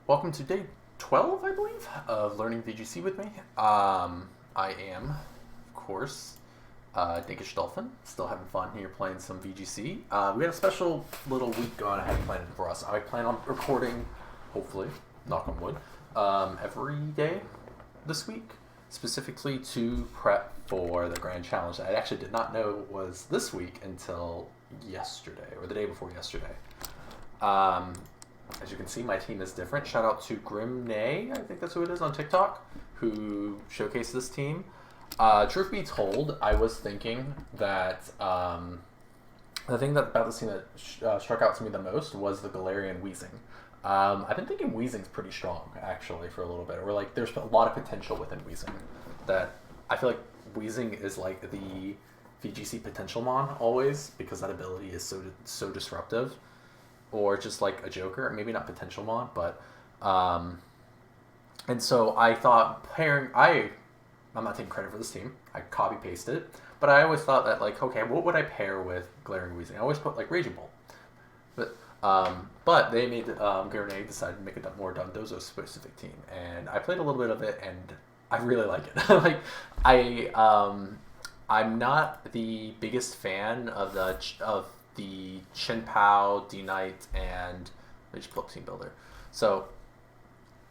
Welcome to day 12, I believe, of learning VGC with me. I am, of course, DankishDolphin. Still having fun here playing some VGC. We had a special little week going ahead planned for us. I plan on recording, hopefully, knock on wood, every day this week, specifically to prep for the Grand Challenge that I actually did not know was this week until yesterday, or the day before yesterday. As you can see, my team is different. Shout out to Grimnay, I think that's who it is on TikTok, who showcased this team. Truth be told, I was thinking that the thing about this team that struck out to me the most was the Galarian Weezing. I've been thinking Weezing's pretty strong, actually, for a little bit. Or like, there's a lot of potential within Weezing. That I feel like Weezing is like the VGC potential mon always, because that ability is so disruptive. Or just like a Joker, maybe not potential mon, but and so I thought pairing. I'm not taking credit for this team. I copy pasted it, but I always thought that like, okay, what would I pair with Glaring Weezing? I always put like Raging Bolt, but they made Grenade decided to make a more Dondozo specific team, and I played a little bit of it, and I really like it. Like I'm not the biggest fan of the Chin Pao, D Knight, and let me just pull up Team Builder. So,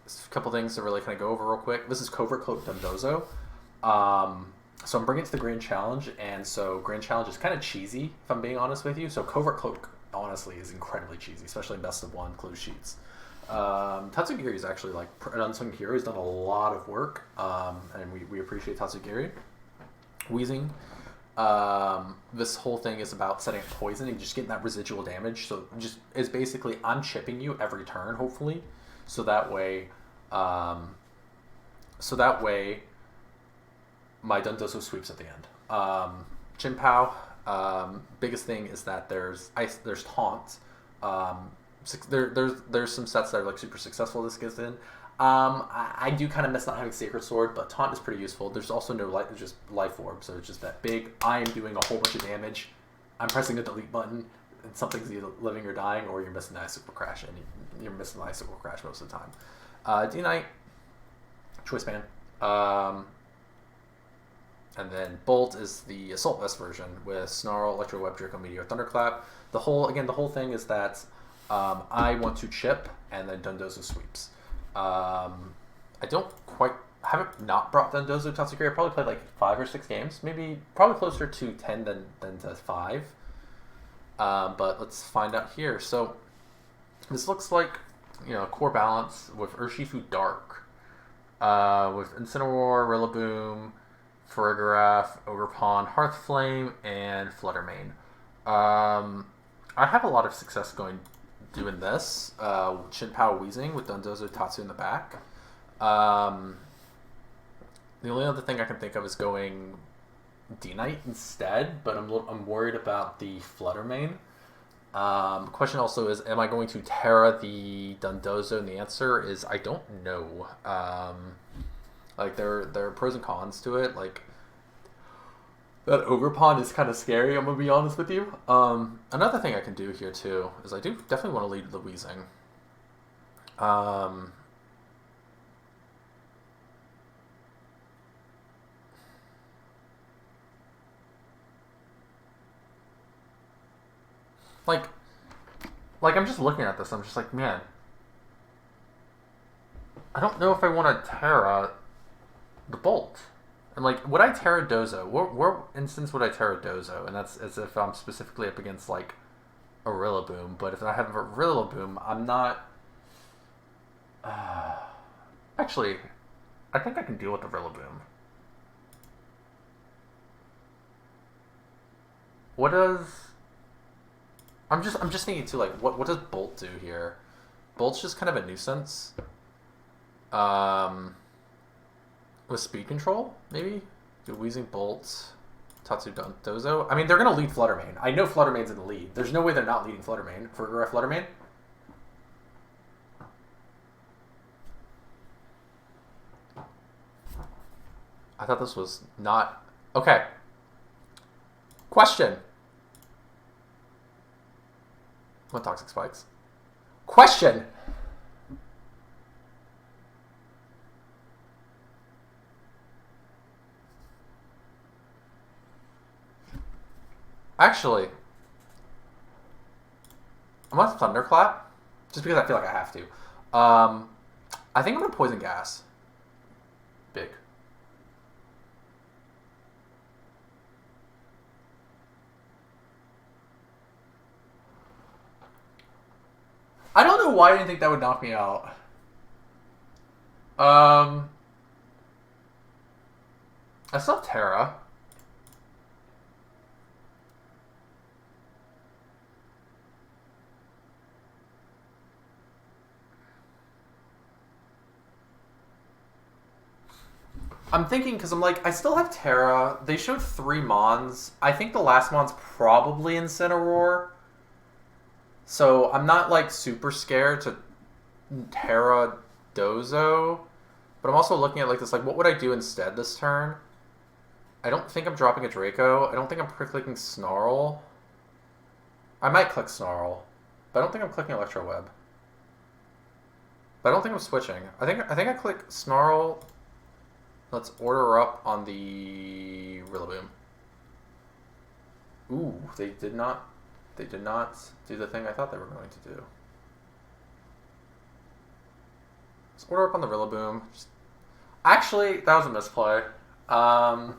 a couple things to really kind of go over real quick. This is Covert Cloak Dondozo. So I'm bringing it to the Grand Challenge, and so Grand Challenge is kind of cheesy, if I'm being honest with you. So Covert Cloak, honestly, is incredibly cheesy, especially in Best of One closed sheets. Tatsugiri is actually like an unsung hero. He's done a lot of work, and we appreciate Tatsugiri. Weezing. This whole thing is about setting up poison and just getting that residual damage. So just is basically I'm chipping you every turn, hopefully, so that way my Dondozo sweeps at the end. Chin Pao, biggest thing is that there's taunt. There's some sets that are like super successful this gets in. I do kind of miss not having Sacred Sword, but Taunt is pretty useful. There's also no life, just Life Orb, so it's just that big. I am doing a whole bunch of damage. I'm pressing the delete button, and something's either living or dying, or you're missing the Icicle Crash, and you're missing the Icicle Crash most of the time. D-Knight, Choice Band. And then Bolt is the Assault Vest version with Snarl, Electro Web, Draco Meteor, Thunderclap. The whole thing is that I want to chip, and then Dondozo sweeps. I haven't not brought Dondozo Tatsugiri. I probably played like 5 or 6 games, maybe probably closer to 10 than to 5. But let's find out here. So this looks like core balance with Urshifu Dark, with Incineroar, Rillaboom, Farigiraf, Ogerpon, Hearthflame, and Fluttermane. I have a lot of success doing this. Chin Pao Weezing with Dondozo Tatsu in the back. The only other thing I can think of is going D-Knight instead, but I'm worried about the Fluttermane. Question also is, am I going to Terra the Dondozo? And the answer is I don't know. Like there are pros and cons to it. Like that Ogerpon is kind of scary, I'm going to be honest with you. Another thing I can do here, too, is I do definitely want to lead the Weezing. Like I'm just looking at this, I'm just like, man, I don't know if I want to Terra the Bolt. And like, would I Terra Dozo? What instance would I Terra Dozo? And that's as if I'm specifically up against like a Rillaboom. But if I have a Rillaboom, I'm not. Actually, I think I can deal with the Rillaboom. What does? I'm just thinking too. Like, what does Bolt do here? Bolt's just kind of a nuisance. With speed control, maybe? Do Weezing Bolt, Tatsu Dondozo? I mean, they're going to lead Fluttermane. I know Fluttermane's in the lead. There's no way they're not leading Fluttermane. For Fluttermane? I thought this was not... Okay. Question. What Toxic Spikes? Question. Actually, I'm gonna Thunderclap, just because I feel like I have to. I think I'm gonna Poison Gas. Big. I don't know why I didn't think that would knock me out. I still have Terra. I'm thinking, because I'm like, I still have Terra. They showed 3 Mons. I think the last Mon's probably Incineroar. So I'm not, like, super scared to Terra Dozo. But I'm also looking at, like, this, like, what would I do instead this turn? I don't think I'm dropping a Draco. I don't think I'm clicking Snarl. I might click Snarl. But I don't think I'm clicking Electro Web. But I don't think I'm switching. I think I click Snarl. Let's order up on the Rillaboom. Ooh, they did not do the thing I thought they were going to do. Let's order up on the Rillaboom. Actually, that was a misplay. I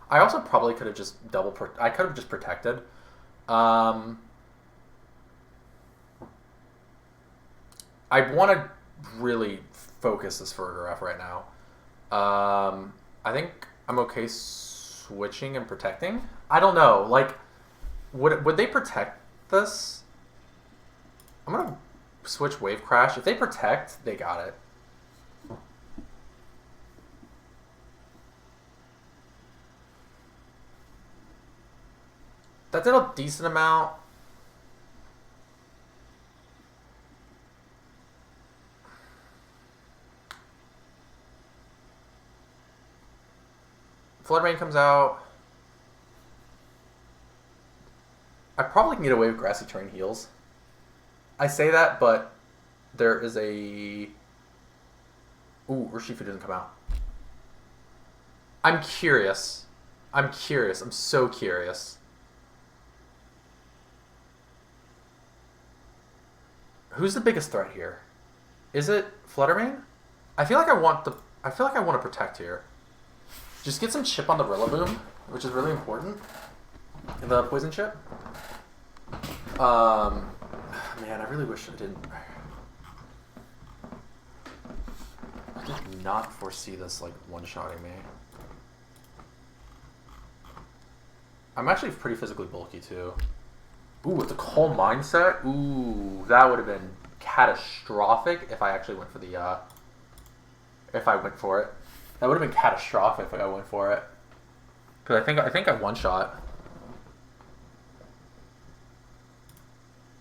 also probably could have just I could have just protected. I want to really focus this Fertograph right now. I think I'm okay switching and protecting. I don't know. Like, would they protect this? I'm gonna switch Wave Crash. If they protect, they got it. That did a decent amount. Flood Rain comes out. I probably can get away with Grassy Terrain heals. I say that, but there is a... Ooh, Urshifu doesn't come out. I'm curious. I'm so curious. Who's the biggest threat here? Is it Flutter Mane? I feel like I want to protect here. Just get some chip on the Rillaboom, which is really important. The poison chip. Man, I really wish I didn't. I did not foresee this like one-shotting me. I'm actually pretty physically bulky too. Ooh, with the Calm Mindset. Ooh, that would have been catastrophic if I actually went for the. If I went for it. That would have been catastrophic if I went for it. Because I think I one-shot.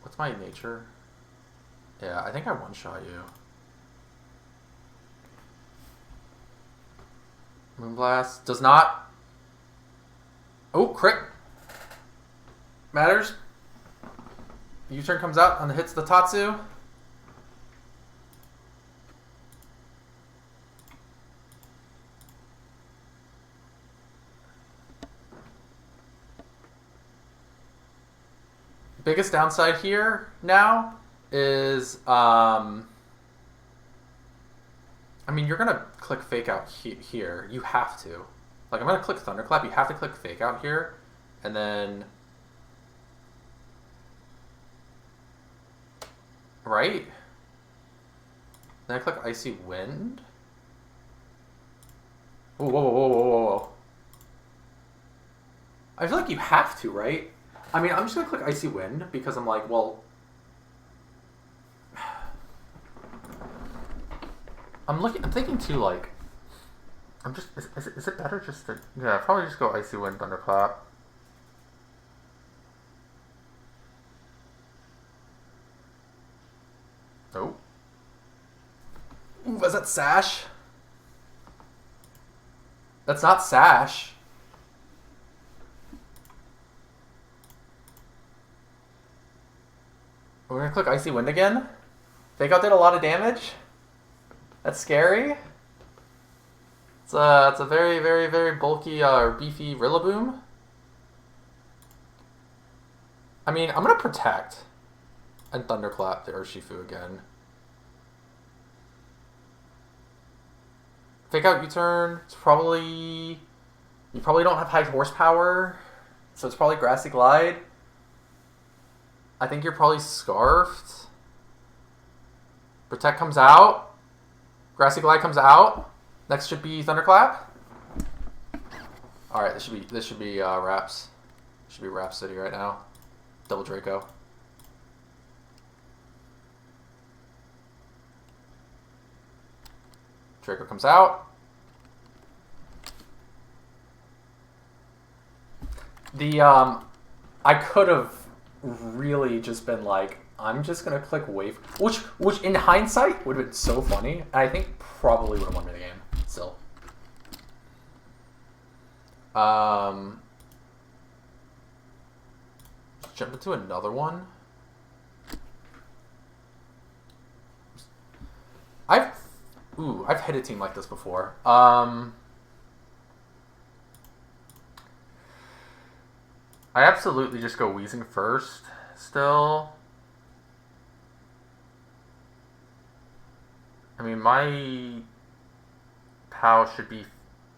What's my nature? Yeah, I think I one-shot you. Moonblast does not. Oh, crit. Matters. U-turn comes out and hits the Tatsu. Biggest downside here now is, I mean, you're going to click Fake Out here. You have to. Like, I'm going to click Thunderclap. You have to click Fake Out here. And then... Right? Then I click Icy Wind. Whoa, whoa, whoa, whoa, whoa, whoa. I feel like you have to, right? I mean, I'm just going to click Icy Wind because I'm like, well... I'm thinking too, like... Is it better just to... Yeah, probably just go Icy Wind, Thunderclap. Oh. Ooh, was that Sash? That's not Sash. We're gonna click Icy Wind again? Fake Out did a lot of damage? That's scary. It's a very, very, very bulky or beefy Rillaboom. I mean, I'm going to protect and Thunderclap the Urshifu again. Fake out U-turn. It's probably... You probably don't have high horsepower, so it's probably Grassy Glide. I think you're probably Scarfed. Protect comes out. Grassy Glide comes out. Next should be Thunderclap. All right, this should be Raps. Should be Rhapsody right now. Double Draco. Draco comes out. I could have really just been like, I'm just gonna click wave, which in hindsight would have been so funny, and I think probably would have won me the game still. Jump into another one. I've hit a team like this before. I absolutely just go Wheezing first still. I mean, my POW should be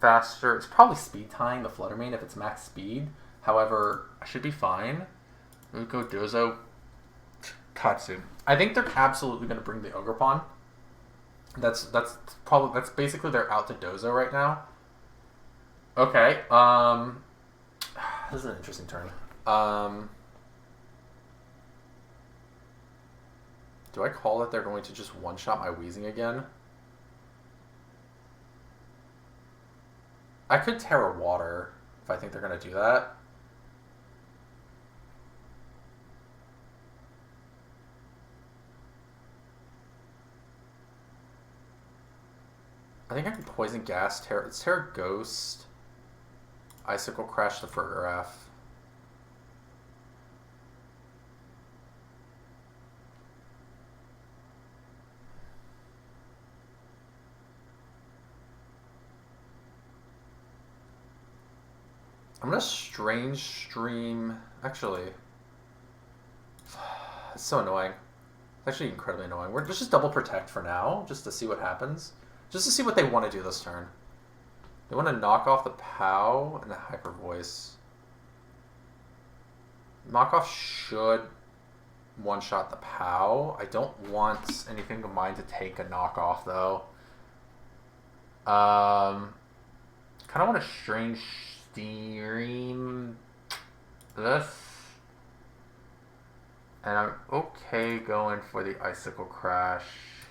faster. It's probably speed tying the Fluttermane if it's max speed. However, I should be fine. We'll go Dozo Tatsu. I think they're absolutely going to bring the Ogerpon. That's basically they're out to Dozo right now. Okay. This is an interesting turn. Do I call that they're going to just one-shot my Wheezing again? I could Terra Water if I think they're going to do that. I think I can Poison Gas, Terra... It's Terra Ghost... Icicle Crash the Fergaraf. I'm gonna Strange Stream. Actually, it's so annoying. It's actually incredibly annoying. We're just double protect for now, just to see what happens. Just to see what they want to do this turn. They want to knock off the POW and the Hyper Voice. Knockoff should one-shot the POW. I don't want anything combined to take a knockoff, though. Kind of want to Strange Stream this. And I'm okay going for the Icicle Crash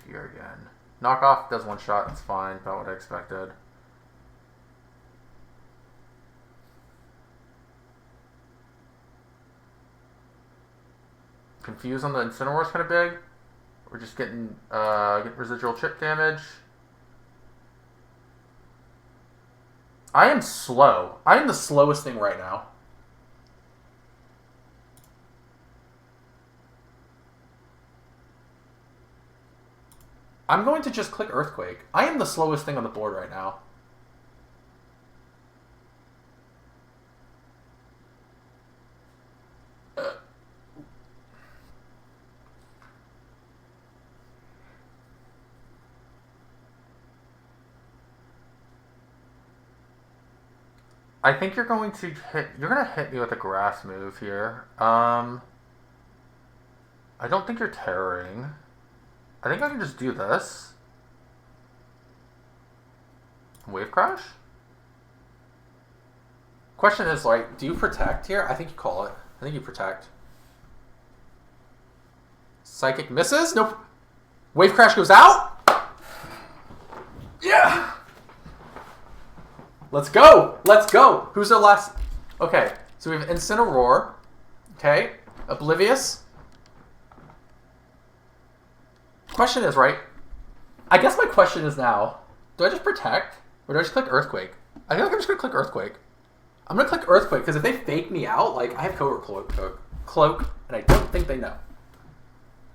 here again. Knockoff does one shot, that's fine, about what I expected. Confuse on the Incineroar is kind of big. We're just getting residual chip damage. I am slow. I am the slowest thing right now. I'm going to just click Earthquake. I am the slowest thing on the board right now. I think you're going to hit me with a grass move here. I don't think you're terroring. I think I can just do this. Wave Crash? Question is, like, do you protect here? I think you call it. I think you protect. Psychic misses? Nope. Wave Crash goes out? Yeah! Let's go! Let's go! Who's the last? Okay, so we have Incineroar. Okay, Oblivious. Question is, right? I guess my question is now, do I just protect? Or do I just click Earthquake? I feel like I'm just going to click Earthquake. I'm going to click Earthquake, because if they fake me out, like, I have Covert Cloak, and I don't think they know.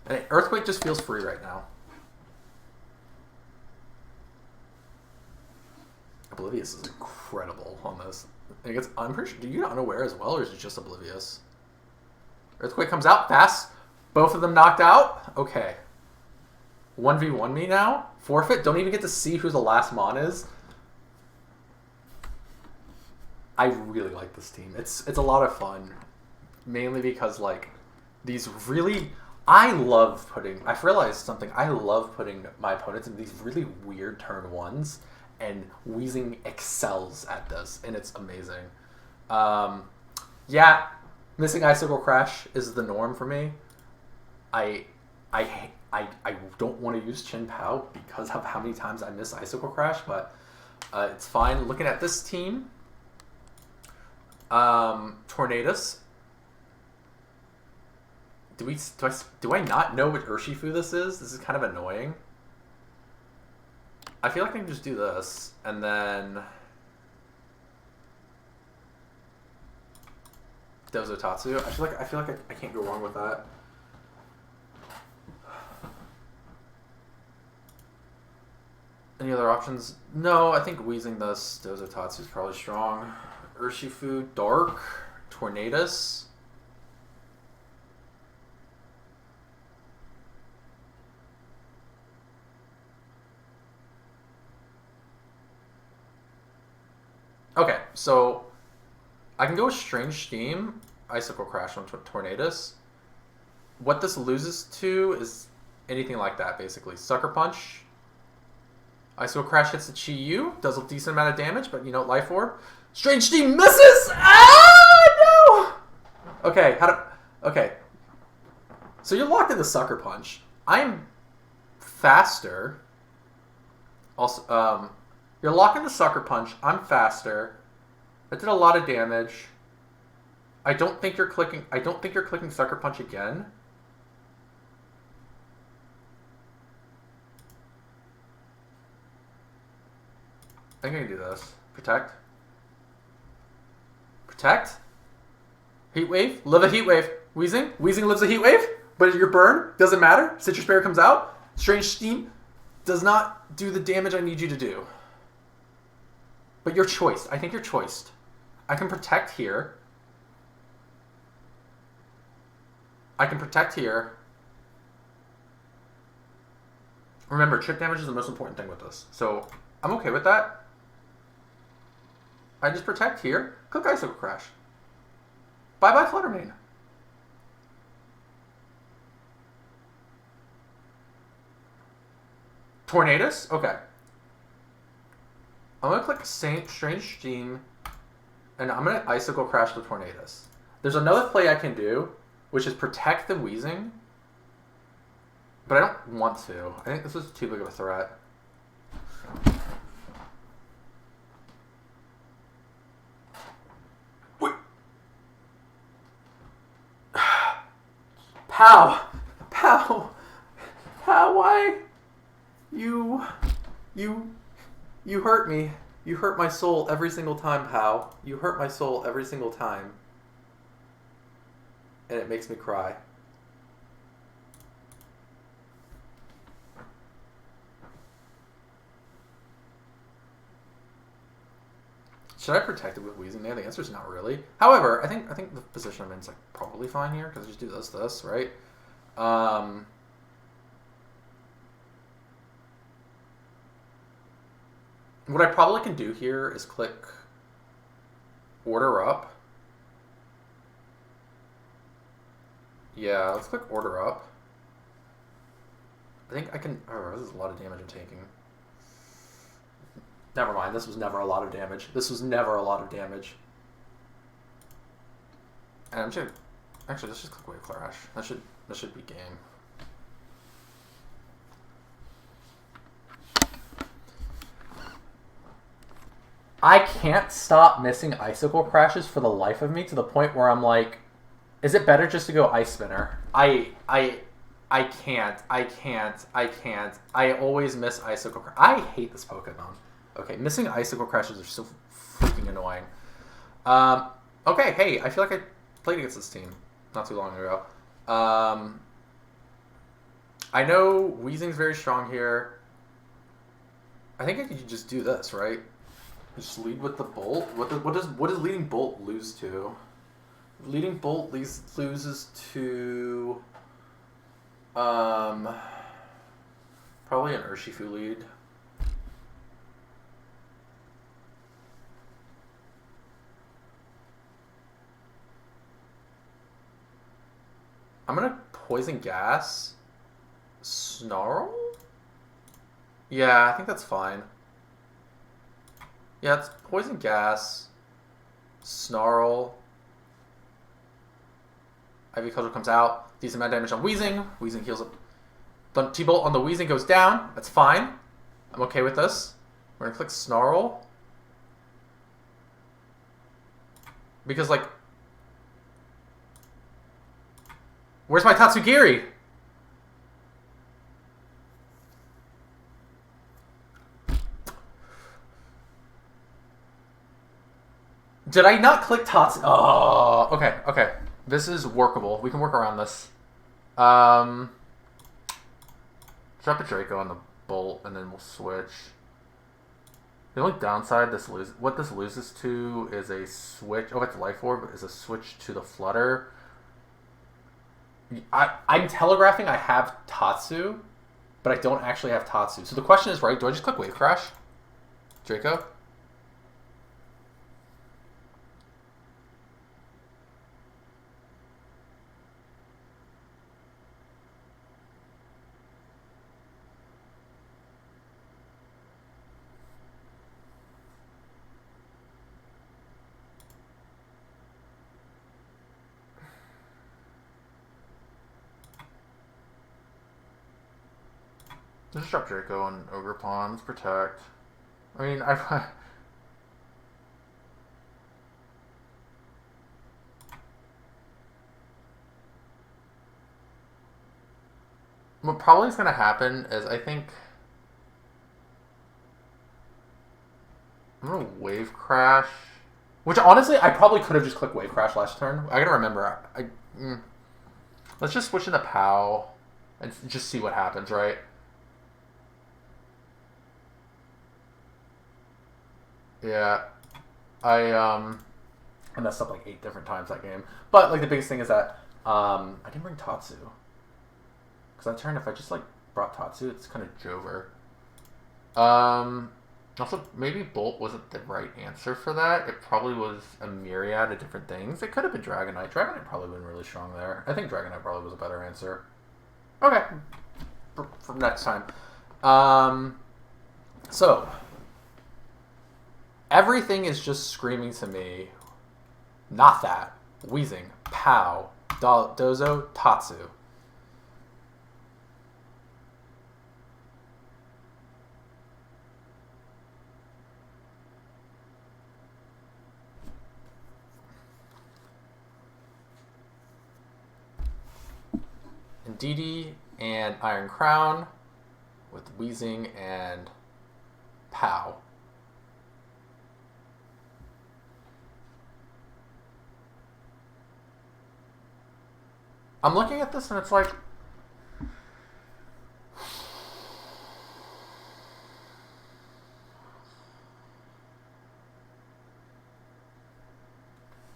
And Earthquake just feels free right now. Oblivious is incredible on this. I guess I'm pretty sure. Do you get Unaware as well, or is it just Oblivious? Earthquake comes out fast. Both of them knocked out. Okay. 1v1 me now. Forfeit. Don't even get to see who the last mon is. I really like this team. It's a lot of fun. Mainly because, like, these really... I've realized something. I love putting my opponents in these really weird turn ones, and Weezing excels at this, and it's amazing. Yeah, missing Icicle Crash is the norm for me. I don't want to use Chin Pao because of how many times I miss Icicle Crash, but it's fine. Looking at this team, Tornadus. Do I not know what Urshifu this is? This is kind of annoying. I feel like I can just do this, and then Dozotatsu. I feel like I can't go wrong with that. Any other options? No, I think Weezing this Dozotatsu is probably strong. Urshifu, Dark, Tornadus. Okay, so I can go with Strange Steam, Icicle Crash on Tornadus. What this loses to is anything like that, basically. Sucker Punch. Icicle Crash hits the Chi-Yu, does a decent amount of damage, but, you know, Life Orb. Strange Steam misses! Ah, no! Okay, okay. So you're locked in the Sucker Punch. I'm faster. Also, you're locked in the Sucker Punch. I'm faster. That did a lot of damage. I don't think you're clicking Sucker Punch again. I think I can do this. Protect. Protect. Heat Wave. Live a Heat Wave. Weezing. Weezing lives a Heat Wave. But your burn doesn't matter. Citrus Berry comes out. Strange Steam does not do the damage I need you to do. But you're choiced. I think you're choiced. I can protect here. I can protect here. Remember, chip damage is the most important thing with this. So, I'm okay with that. I just protect here. Click Icicle Crash. Bye-bye Fluttermane. Tornadus? Okay. I'm going to click Strange Steam, and I'm going to Icicle Crash the Tornadus. There's another play I can do, which is protect the Weezing, but I don't want to. I think this is too big of a threat. Wait. Pow! Pow! Pow, why? You hurt me. You hurt my soul every single time, Pow. You hurt my soul every single time. And it makes me cry. Should I protect it with Weezing there? The answer is not really. However, I think the position I'm in is like probably fine here because I just do this, right? What I probably can do here is click Order Up. Yeah, let's click Order Up. I think I can... Oh, this is a lot of damage I'm taking. Never mind, this was never a lot of damage. This was never a lot of damage. And I'm just... Actually, let's just click Wave Crash. That should be game. I can't stop missing Icicle Crashes for the life of me to the point where I'm like, is it better just to go Ice Spinner? I can't. I always miss Icicle Crash. I hate this Pokemon. Okay, missing Icicle Crashes are so freaking annoying. Okay, hey, I feel like I played against this team not too long ago. I know Weezing's very strong here. I think I could just do this, right? Just lead with the Bolt. What does leading Bolt lose to? Leading Bolt loses to probably an Urshifu lead. I'm gonna Poison Gas. Snarl? Yeah, I think that's fine. Yeah, it's Poison Gas. Snarl. Ivy Cudgel comes out. Decent amount of damage on Weezing. Weezing heals up. The T-Bolt on the Weezing goes down. That's fine. I'm okay with this. We're gonna click Snarl. Because, like... Where's my Tatsugiri? Did I not click Tatsu? Oh, okay, okay. This is workable. We can work around this. Drop a Draco on the Bolt, and then we'll switch. The only downside what this loses to is a switch. Oh, it's Life Orb. Is a switch to the Flutter. I'm telegraphing I have Tatsu, but I don't actually have Tatsu. So the question is, right, do I just click Wave Crash? Draco? Just drop Draco on Ogre Pawn. Let's protect. I mean, what probably is going to happen is I think I'm going to Wave Crash. Which, honestly, I probably could have just clicked Wave Crash last turn. I got to remember. Let's just switch into POW and just see what happens, right? Yeah, I messed up like 8 different times that game. But like the biggest thing is that I didn't bring Tatsu because that turn if I just like brought Tatsu, it's kind of Jover. Also maybe Bolt wasn't the right answer for that. It probably was a myriad of different things. It could have been Dragonite. Dragonite probably would have been really strong there. I think Dragonite probably was a better answer. Okay, for next time. So. Everything is just screaming to me, not that. Weezing, POW, Dozo, Tatsu. Indeedee and Iron Crown with Weezing and POW. I'm looking at this and it's like,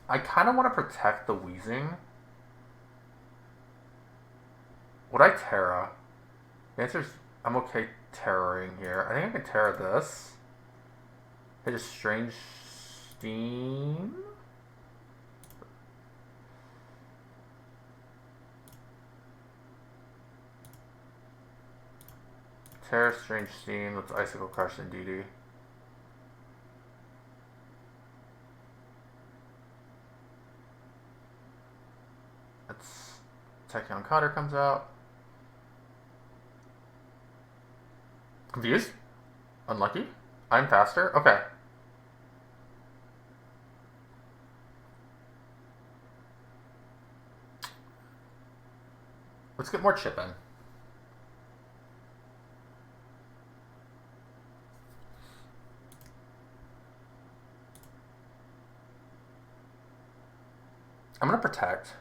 I kind of want to protect the Weezing. Would I Terra? The answer is I'm okay Terroring here. I think I can Terra this. Hit a Strange Steam. Terra, Strange Steam, let's Icicle Crush and DD. Let's Tachyon Cutter comes out. Confused? Unlucky? I'm faster? Okay. Let's get more chip in. I'm going to protect.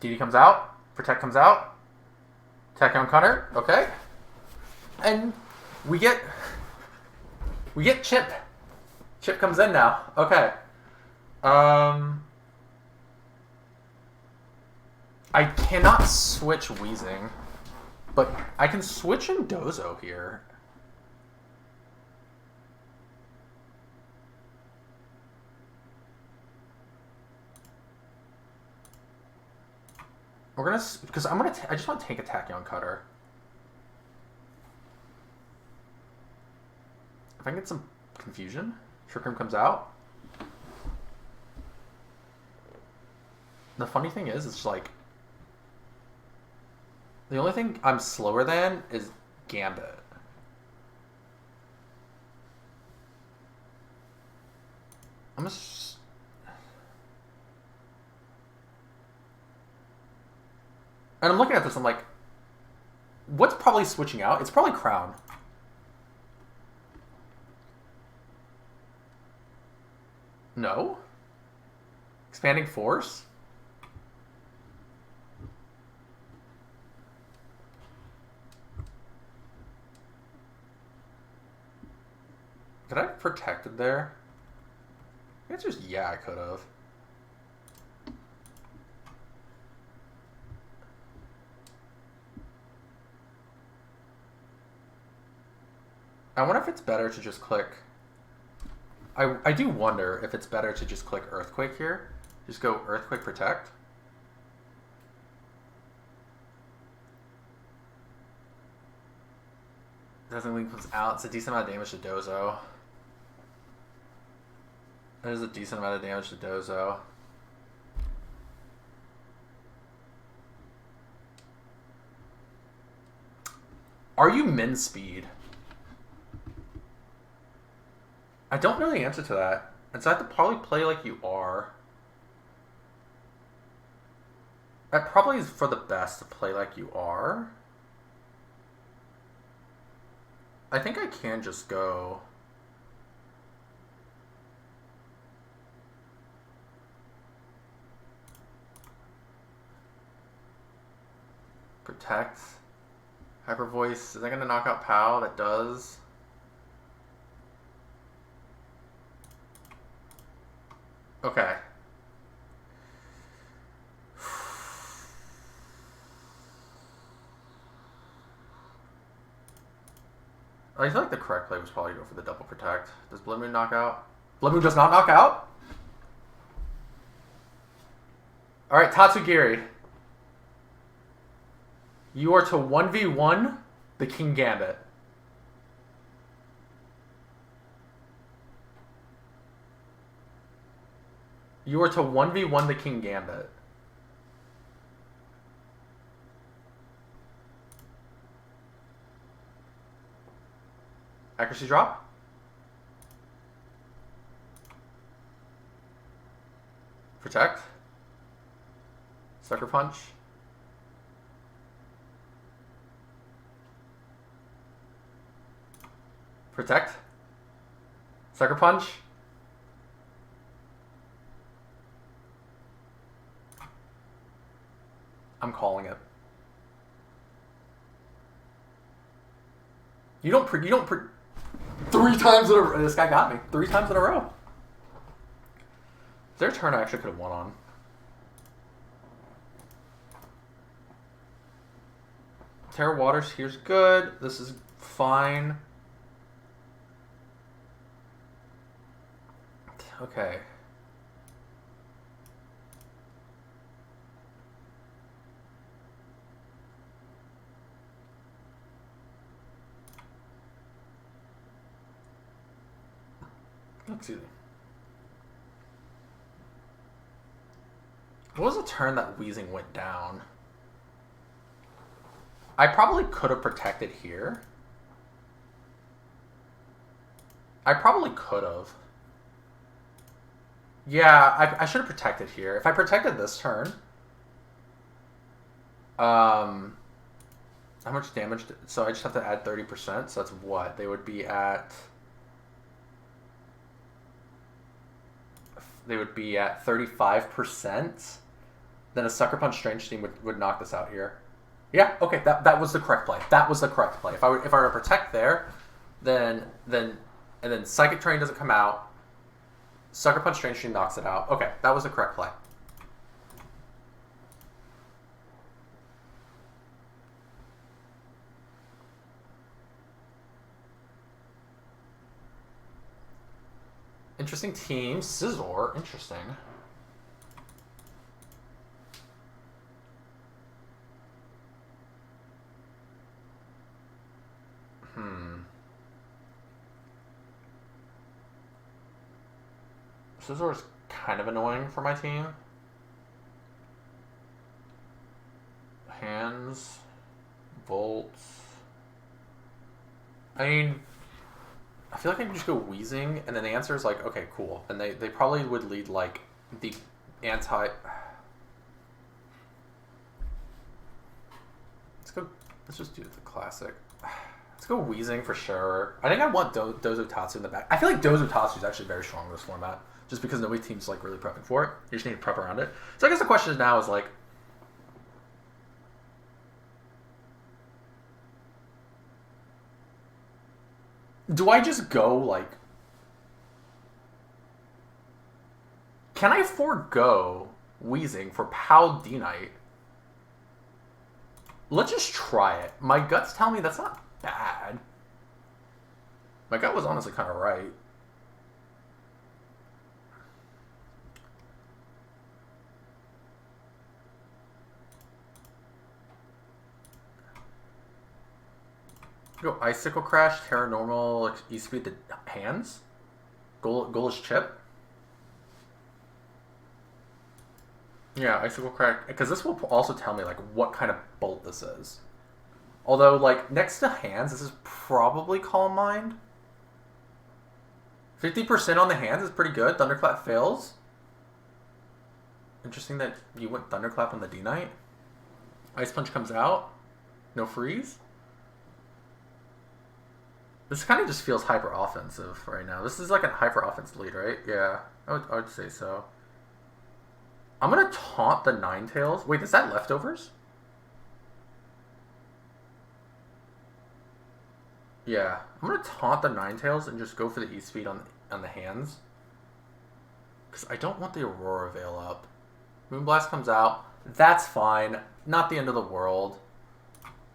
DD comes out. Protect comes out. Tachyon Cutter. Okay. And we get Chip. Chip comes in now. Okay. I cannot switch Wheezing, but I can switch in Dozo here. We're gonna, because I just want to tank a Tachyon Cutter. If I can get some confusion, Trick Room comes out. The funny thing is, it's like, the only thing I'm slower than is Gambit. I'm just... And I'm looking at this, I'm like, what's probably switching out? It's probably Crown. No? Expanding Force? Could I have protected there? The answer is yeah, I could have. I wonder if it's better to just click... I do wonder if it's better to just click Earthquake here. Just go Earthquake Protect. Doesn't Link comes out. It's a decent amount of damage to Dozo. That is a decent amount of damage to Dozo. Are you min speed? I don't know the answer to that. It's I have to probably play like you are. That probably is for the best to play like you are. I think I can just go... Protect. Hyper Voice. Is that going to knock out POW? That does. Okay. I feel like the correct play was probably to go for the double protect. Does Blood Moon knock out? Blood Moon does not knock out? Alright, Tatsugiri. You are to 1v1 the King Gambit. You are to 1v1 the King Gambit. Accuracy drop. Protect. Sucker Punch. Protect. Sucker Punch. I'm calling it. You don't 3 times in a row. This guy got me. 3 times in a row. Their turn I actually could have won on. Terra Waters here's good. This is fine. Okay. Excuse me. What was the turn that Wheezing went down? I probably could have protected here. I probably could have. Yeah, I should have protected here. If I protected this turn... how much damage... So I just have to add 30%, so that's what? They would be at... They would be at 35%. Then a Sucker Punch Strange Steam would knock this out here. Yeah, okay, that was the correct play. That was the correct play. If I were to protect there, then Psychic Terrain doesn't come out. Sucker Punch Strange Stream knocks it out. Okay, that was the correct play. Interesting team. Scizor, interesting. Scizor is kind of annoying for my team. Hands, Volts. I mean, I feel like I can just go Wheezing, and then the answer is like, okay, cool. And they probably would lead like the anti. Let's just do the classic. Let's go Wheezing for sure. I think I want Dozotatsu in the back. I feel like Dozotatsu is actually very strong in this format, just because nobody team's like really prepping for it. You just need to prep around it. So I guess the question now is like, do I just go like, can I forego Wheezing for POW D-Knight? Let's just try it. My guts tell me that's not bad. My gut was honestly kind of right. Go Icicle Crash, Terra Normal, E-Speed the hands. Goalish Chip. Yeah, Icicle Crash, because this will also tell me like what kind of bolt this is. Although, like, next to hands, this is probably Calm Mind. 50% on the hands is pretty good. Thunderclap fails. Interesting that you went Thunderclap on the D-Knight. Ice Punch comes out. No freeze. This kind of just feels hyper offensive right now. This is like a hyper offense lead, right? Yeah, I would say so. I'm going to taunt the Ninetales. Wait, is that leftovers? Yeah, I'm going to taunt the Ninetales and just go for the E-Speed on the hands. Because I don't want the Aurora Veil up. Moonblast comes out. That's fine. Not the end of the world.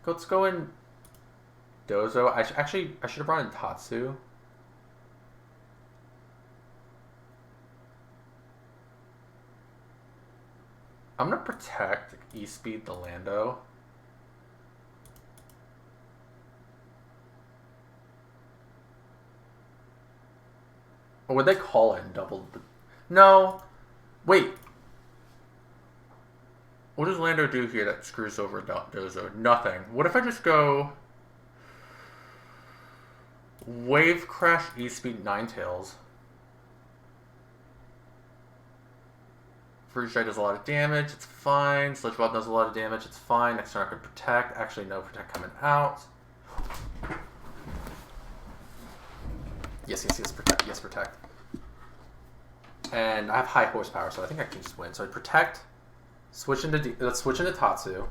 Let's go in Dozo. I should have brought in Tatsu. I'm going to protect E-Speed the Lando. Or would they call it and double the... No. Wait. What does Lando do here that screws over Dozo? Nothing. What if I just go... Wave Crash E-Speed Ninetales? Fruit Strike does a lot of damage, it's fine. Sludge Bomb does a lot of damage, it's fine. Next turn I can Protect. Actually, no Protect coming out. Yes, Protect. Yes, Protect. And I have high horsepower, so I think I can just win. So I Protect. Let's switch into Tatsu.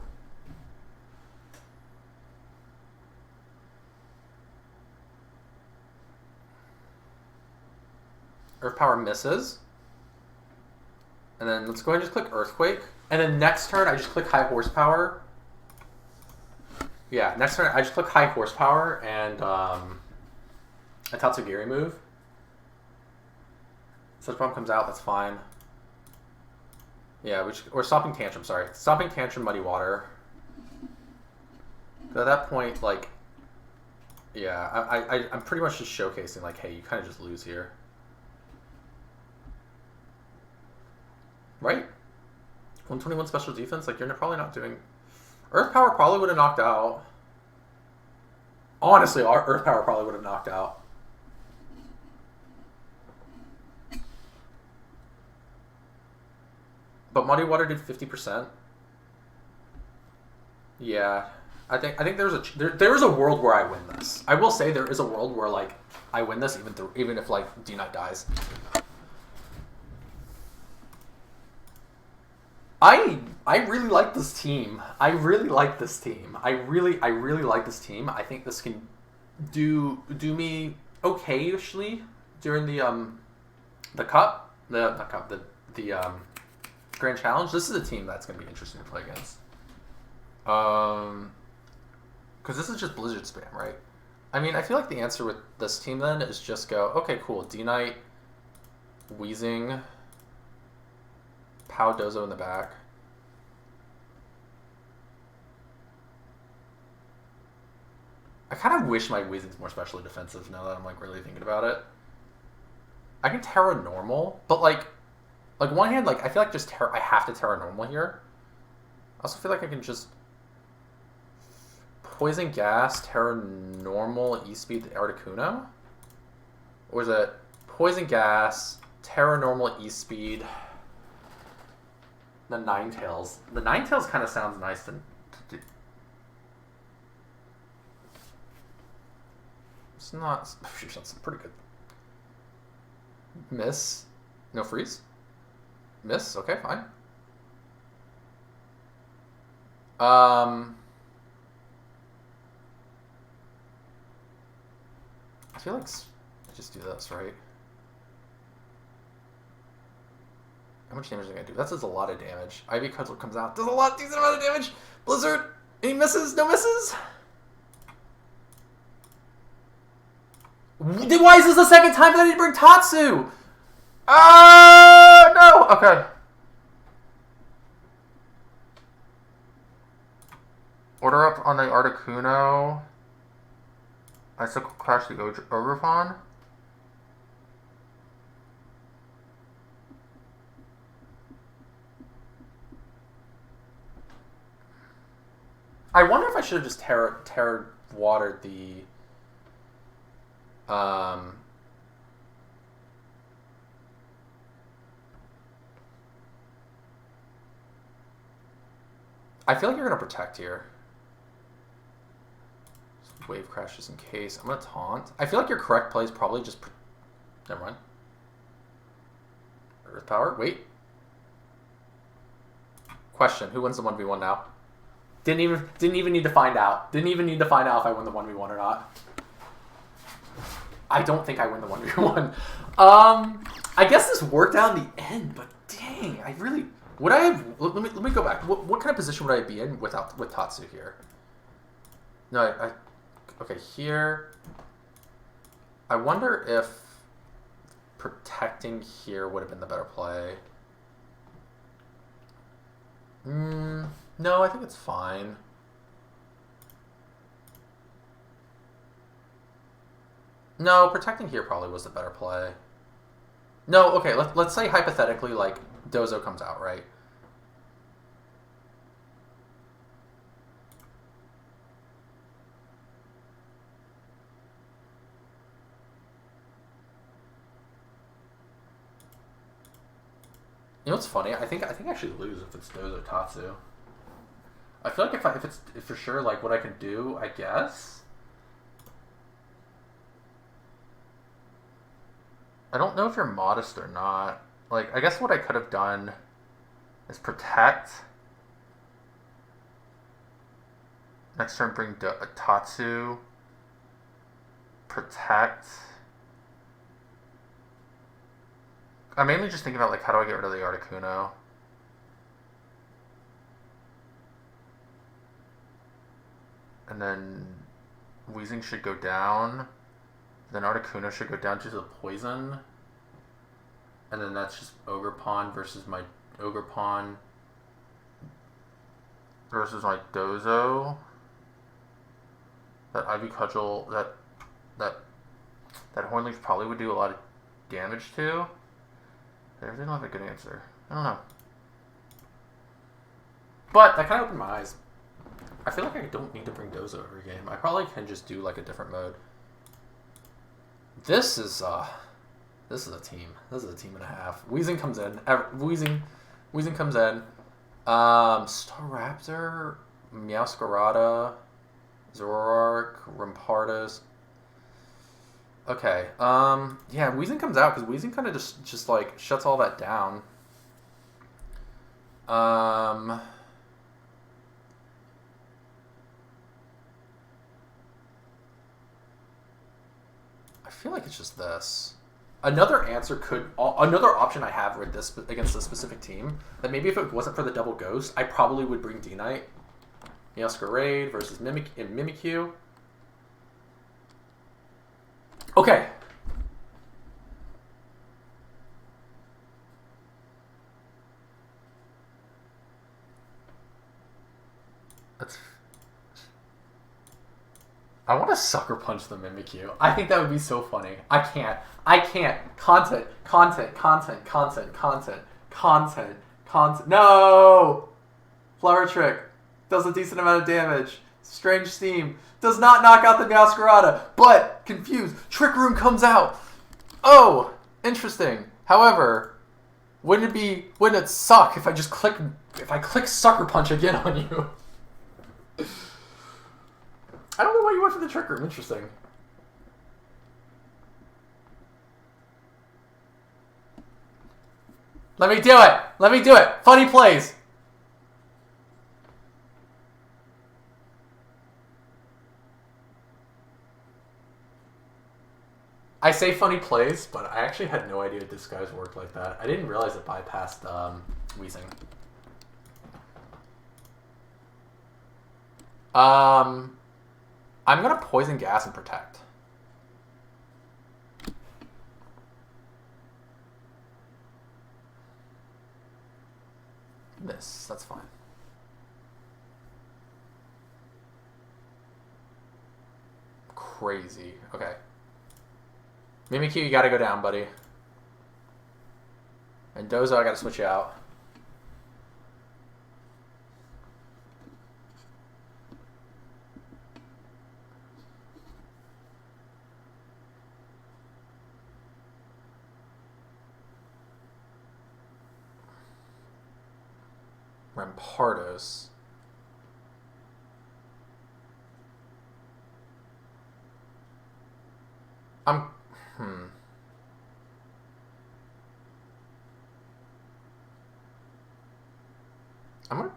Earth Power misses. And then let's go ahead and just click Earthquake. And then next turn, I just click High Horsepower. Yeah, next turn, I just click High Horsepower and a Tatsugiri move. Sludge Bomb comes out, that's fine. Yeah, or Stomping Tantrum, sorry. Stomping Tantrum, Muddy Water. So at that point, like, yeah, I'm pretty much just showcasing, like, hey, you kind of just lose here. Right? 121 special defense, like, you're probably not doing... Earth Power probably would have knocked out. Honestly, Earth Power probably would have knocked out. But Muddy Water did 50%. Yeah. I think there is a world where I win this. I will say there is a world where, like, I win this even if, like, D-Knight dies. I really like this team. I really like this team. I really like this team. I think this can do me okay-ishly during the cup, not cup, the grand challenge. This is a team that's going to be interesting to play against. Because this is just Blizzard spam, right? I mean, I feel like the answer with this team then is just go, okay, cool, D-Knight, Weezing, Pow Dozo in the back. I kind of wish my Weezing's more specially defensive now that I'm like really thinking about it. I can Terra normal, but like one hand, like I feel like just I have to Terra normal here. I also feel like I can just Poison Gas, Terra normal, E-Speed the Articuno? Or is it Poison Gas, Terra normal, E-Speed, the Ninetales? The Ninetales kind of sounds nice to do. It's not. That's pretty good. Miss. No freeze? Miss? Okay, fine. I feel like I just do this, right? How much damage is it going to do? That does a lot of damage. Ivy Cudgel comes out. Does a lot, decent amount of damage. Blizzard. Any misses? No misses? Why is this the second time that I didn't bring Tatsu? No. Okay. Order up on the Articuno. Icicle Crash the Overfawn. I wonder if I should have just Terra watered the I feel like you're going to protect here. Just wave crash just in case. I'm going to taunt. I feel like your correct play is probably just... Never mind. Earth Power. Wait. Question. Who wins the 1v1 now? Didn't even need to find out. Didn't even need to find out if I win the 1v1 or not. I don't think I win the 1v1. I guess this worked out in the end, but dang, I really... Would I have... Let me go back. What kind of position would I be in with Tatsu here? No, okay, here... I wonder if protecting here would have been the better play. No, I think it's fine. No, protecting here probably was the better play. No, okay, let's say hypothetically, like, Dozo comes out, right? You know what's funny? I think I actually lose if it's Dozo Tatsu. I feel like if for sure, like, what I can do, I guess... I don't know if you're modest or not. Like, I guess what I could have done is protect. Next turn, bring Tatsu. Protect. I'm mainly just thinking about, like, how do I get rid of the Articuno? And then Weezing should go down. Then Articuno should go down to the poison. And then that's just Ogre Pawn versus my Ogre Pawn versus my Dozo. That Ivy Cudgel, that Hornleaf probably would do a lot of damage to. I really don't have a good answer. I don't know. But that kind of opened my eyes. I feel like I don't need to bring Dozo every game. I probably can just do like a different mode. This is a team. This is a team and a half. Weezing comes in. Weezing comes in. Staraptor, Meowscarada, Zoroark, Rampardos. Okay. Yeah, Weezing comes out because Weezing kind of just like shuts all that down. feel like it's just this. Another option I have with this against a specific team, that maybe if it wasn't for the double ghost, I probably would bring D-Knight. Masquerade versus Mimikyu. Okay. I want to sucker punch the Mimikyu. I think that would be so funny. I can't. Content. No! Flower Trick. Does a decent amount of damage. Strange Steam. Does not knock out the Meowscarada. But, confused. Trick Room comes out. Oh! Interesting. However, wouldn't it suck if I click Sucker Punch again on you? I don't know why you went for the Trick Room. Interesting. Let me do it. Funny plays. I say funny plays, but I actually had no idea Disguise worked like that. I didn't realize it bypassed Weezing. I'm gonna Poison Gas and Protect. Miss. That's fine. Crazy. Okay. Mimikyu, you gotta go down, buddy. And Dozo, I gotta switch you out. Rampardos. I'm gonna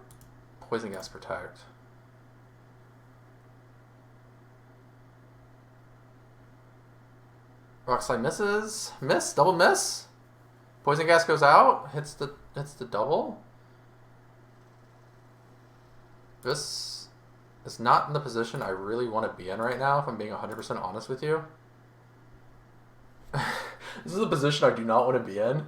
Poison Gas Protect. Rockslide misses. Miss. Double miss. Poison Gas goes out. Hits the double. This is not in the position I really want to be in right now, if I'm being 100% honest with you. This is a position I do not want to be in.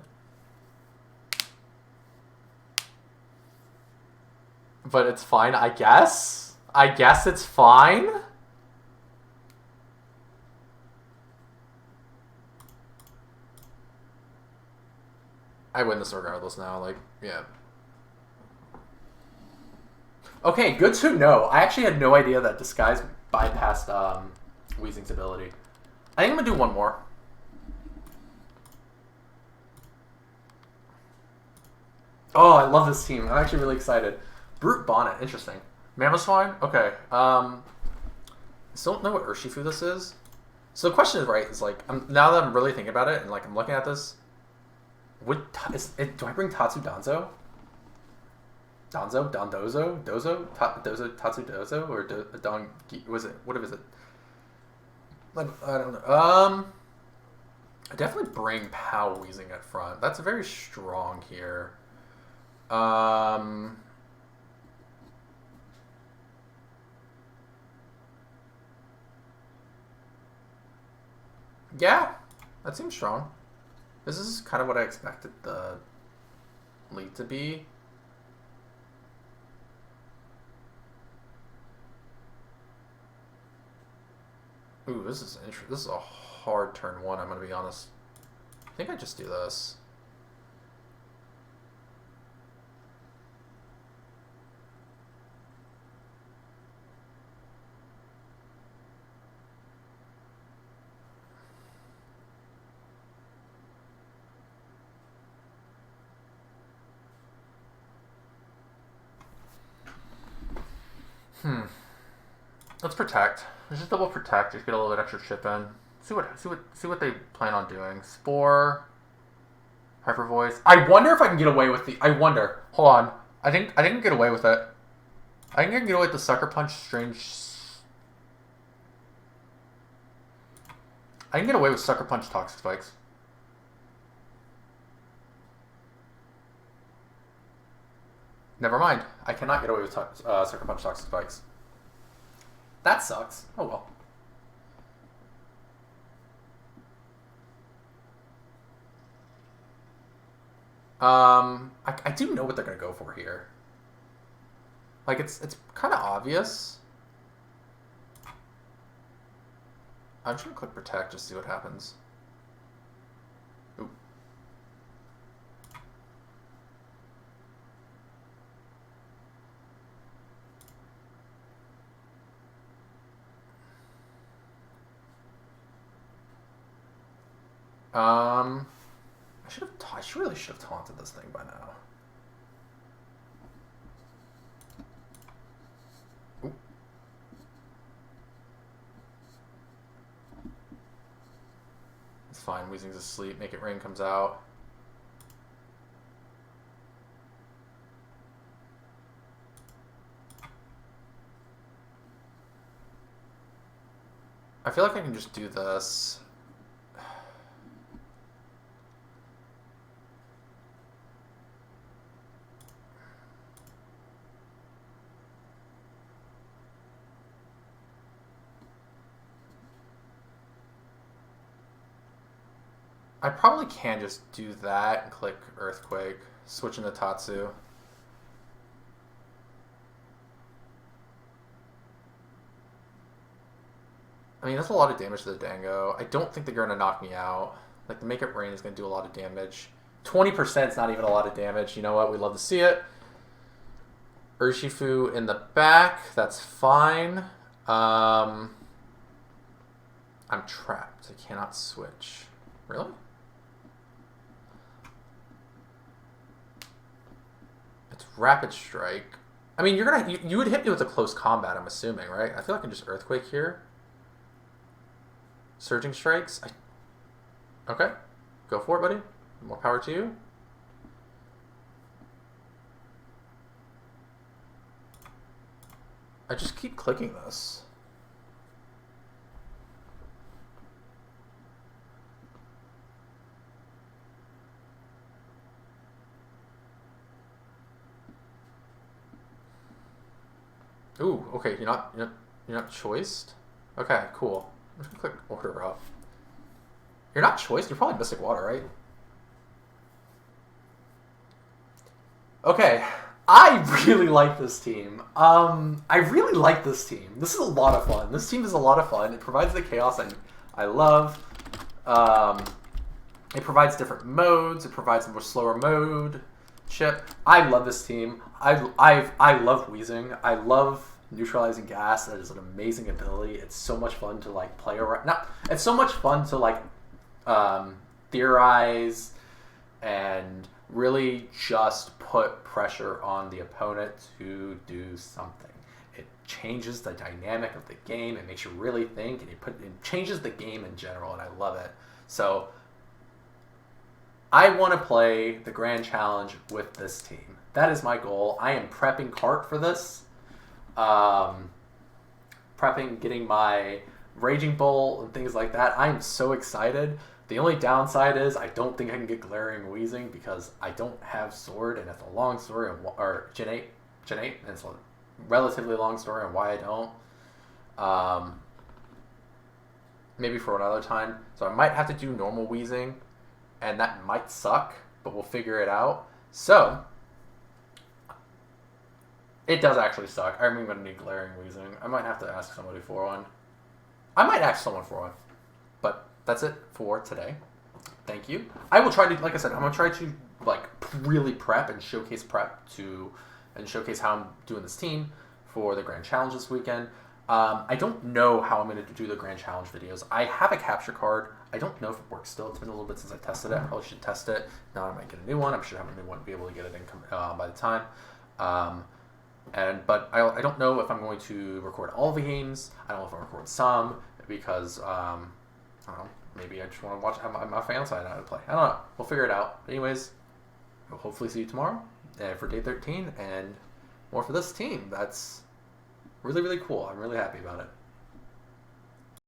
But it's fine, I guess. I guess it's fine. I win this regardless now, like, yeah. Okay, good to know. I actually had no idea that Disguise bypassed Weezing's ability. I think I'm going to do one more. Oh, I love this team. I'm actually really excited. Brute Bonnet, interesting. Mamoswine? Okay. I still don't know what Urshifu this is. So the question is, right, is like, now that I'm really thinking about it, and like I'm looking at this, do I bring Tatsu Danzo? Tatsu Dozo, or what is it? Like, I don't know. I definitely bring Pow Weezing at front. That's very strong here. Yeah, that seems strong. This is kind of what I expected the lead to be. Ooh, this is interesting. This is a hard turn one, I'm going to be honest. I think I just do this. Let's protect. Let's just double protect. Just get a little bit extra chip in. See what they plan on doing. Spore, Hyper Voice. I wonder if I can get away with the. I wonder. Hold on. I think I can get away with it. I think I can get away with the Sucker Punch. Strange. I can get away with Sucker Punch Toxic Spikes. Never mind. I cannot get away with Sucker Punch Toxic Spikes. That sucks. Oh well. I do know what they're gonna go for here. Like it's kind of obvious. I'm just gonna click protect just to see what happens. Ooh. I really should have taunted this thing by now. Ooh. It's fine. Weezing's asleep. Make It Rain comes out. I feel like I can just do this. I probably can just do that and click Earthquake, switch into Tatsu. I mean, that's a lot of damage to the Dango. I don't think they're going to knock me out. Like, the Make It Rain is going to do a lot of damage. 20% is not even a lot of damage. You know what? We love to see it. Urshifu in the back. That's fine. I'm trapped. I cannot switch. Really? It's Rapid Strike. I mean, you would hit me with a close combat, I'm assuming, right? I feel like I can just Earthquake here. Surging Strikes. Okay. Go for it, buddy. More power to you. I just keep clicking this. Ooh, okay, you're not choiced? Okay, cool. I'm just gonna click order up. You're not choiced? You're probably Mystic Water, right? Okay. I really like this team. I really like this team. This is a lot of fun. This team is a lot of fun. It provides the chaos I love. It provides different modes. It provides a more slower mode. Chip. I love this team. I love Weezing. I love neutralizing gas. That is an amazing ability. It's so much fun to like play around. It's so much fun to like theorize and really just put pressure on the opponent to do something. It changes the dynamic of the game. It makes you really think, and it changes the game in general, and I love it. So I want to play the Grand Challenge with this team. That is my goal. I am prepping Cart for this. Prepping, getting my Raging Bolt and things like that. I am so excited. The only downside is I don't think I can get Glaring Weezing because I don't have Sword, and it's a long story, or Gen 8, and it's a relatively long story on why I don't. Maybe for another time. So I might have to do normal Weezing, and that might suck, but we'll figure it out. So it does actually suck. I'm going to need Glaring Weezing. I might have to ask somebody for one. I might ask someone for one. But that's it for today. Thank you. I will try to, like I said, I'm going to try to like really prep and showcase showcase how I'm doing this team for the Grand Challenge this weekend. I don't know how I'm going to do the Grand Challenge videos. I have a capture card. I don't know if it works still. It's been a little bit since I tested it. I probably should test it. Now I might get a new one. I'm sure I have a new one to be able to get it in by the time. But I don't know if I'm going to record all the games. I don't know if I'll record some because I don't know. Maybe I just want to watch my fan side how to play. I don't know. We'll figure it out. Anyways, we'll hopefully see you tomorrow for day 13 and more for this team. That's really, really cool. I'm really happy about it.